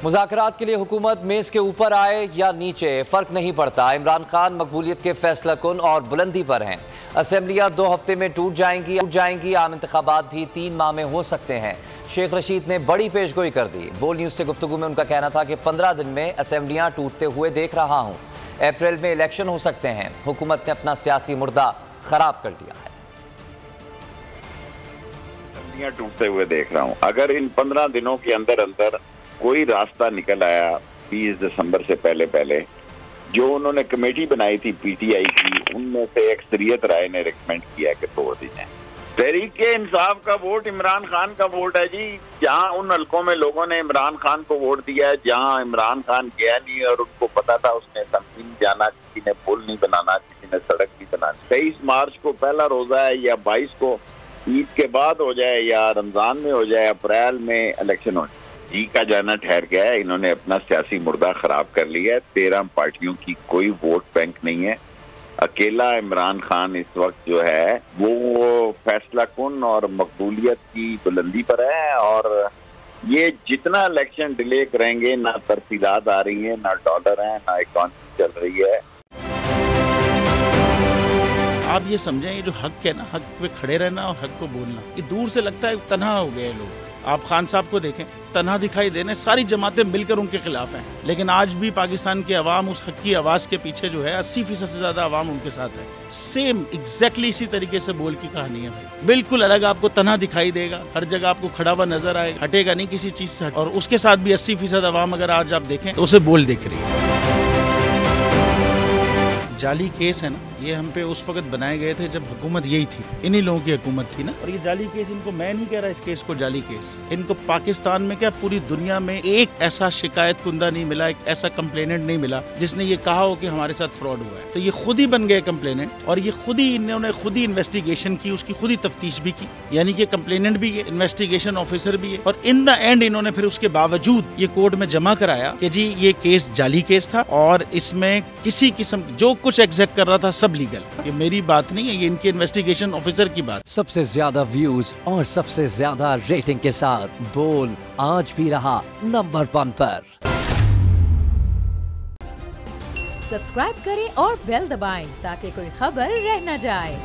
मुज़ाकरात के लिए हुकूमत मेज़ के ऊपर आए या नीचे फ़र्क नहीं पड़ता। इमरान खान मकबूलियत के फैसला कुन और बुलंदी पर हैं। असम्बलियाँ 2 हफ्ते में टूट जाएंगी। आम इंतखाबात भी 3 माह में हो सकते हैं। शेख रशीद ने बड़ी पेशगोई कर दी। बोल न्यूज़ से गुफ्तगू में उनका कहना था कि 15 दिन में असम्बलियाँ टूटते हुए देख रहा हूँ। अप्रैल में इलेक्शन हो सकते हैं। हुकूमत ने अपना सियासी मुर्दा ख़राब कर दिया है। टूटते हुए देख रहा हूँ। अगर इन 15 दिनों के अंदर अंदर कोई रास्ता निकल आया 20 दिसंबर से पहले जो उन्होंने कमेटी बनाई थी पीटीआई की, उनमें से अक्सरियत राय ने रिकमेंड किया कि तोड़ दी जाए। तहरीक इंसाफ का वोट इमरान खान का वोट है जी। जहां उन हल्कों में लोगों ने इमरान खान को वोट दिया है, जहां इमरान खान गया नहीं और उनको पता था उसने असम्बली में जाना, किसी ने पुल नहीं बनाना, किसी ने सड़क नहीं बनानी। 23 मार्च को पहला रोजा है या 22 को ईद के बाद हो जाए या रमजान में हो जाए, अप्रैल में इलेक्शन हो जाए। जी का जाना ठहर गया है। इन्होंने अपना सियासी मुर्दा खराब कर लिया है। 13 पार्टियों की कोई वोट बैंक नहीं है। अकेला इमरान खान इस वक्त जो है वो फैसला कुन और मकबूलियत की बुलंदी पर है। और ये जितना इलेक्शन डिले करेंगे, ना तरसीलात आ रही है, ना डॉलर है, ना इकॉनमी चल रही है। आप ये समझें, ये जो हक है ना, हक पे खड़े रहना और हक को बोलना, ये दूर से लगता है तन्हा हो गए लोग। आप खान साहब को देखें, तन्हा दिखाई देने, सारी जमातें मिलकर उनके खिलाफ हैं। लेकिन आज भी पाकिस्तान की आवाम उस हक की आवाज़ के पीछे जो है 80% से ज़्यादा आवाम उनके साथ है। सेम एग्जैक्टली इसी तरीके से बोल की कहानी है भाई। बिल्कुल अलग आपको तन्हा दिखाई देगा, हर जगह आपको खड़ा हुआ नजर आएगा, हटेगा नहीं किसी चीज़ से। और उसके साथ भी 80% आवाम अगर आज आप देखें तो उसे बोल दिख रही है। जाली केस है ना, ये हम पे उस वक्त बनाए गए थे जब हुकूमत यही थी, इन्हीं लोगों की हुकूमत थी ना। और ये जाली केस, इनको मैं नहीं कह रहा इस केस को जाली केस, इनको पाकिस्तान में क्या पूरी दुनिया में एक ऐसा शिकायत कुंदा नहीं मिला, एक ऐसा कंप्लेनेंट नहीं मिला जिसने ये कहा हो कि हमारे साथ फ्रॉड हुआ है। तो ये खुद ही बन गए कंप्लेनेंट और ये खुद ही इन्होंने खुद ही इन्वेस्टिगेशन की, उसकी खुद ही तफ्तीश भी की। यानी कि कंप्लेनेंट भी है, इन्वेस्टिगेशन ऑफिसर भी है। और इन द एंड इन्होंने फिर उसके बावजूद ये कोर्ट में जमा कराया कि जी ये केस जाली केस था और इसमें किसी किस्म जो कुछ एग्जैक्ट कर रहा था सब लीगल। ये मेरी बात नहीं है, ये इनके इन्वेस्टिगेशन ऑफिसर की बात। सबसे ज्यादा व्यूज और सबसे ज्यादा रेटिंग के साथ बोल आज भी रहा नंबर 1 पर। सब्सक्राइब करें और बेल दबाएं ताकि कोई खबर रह न जाए।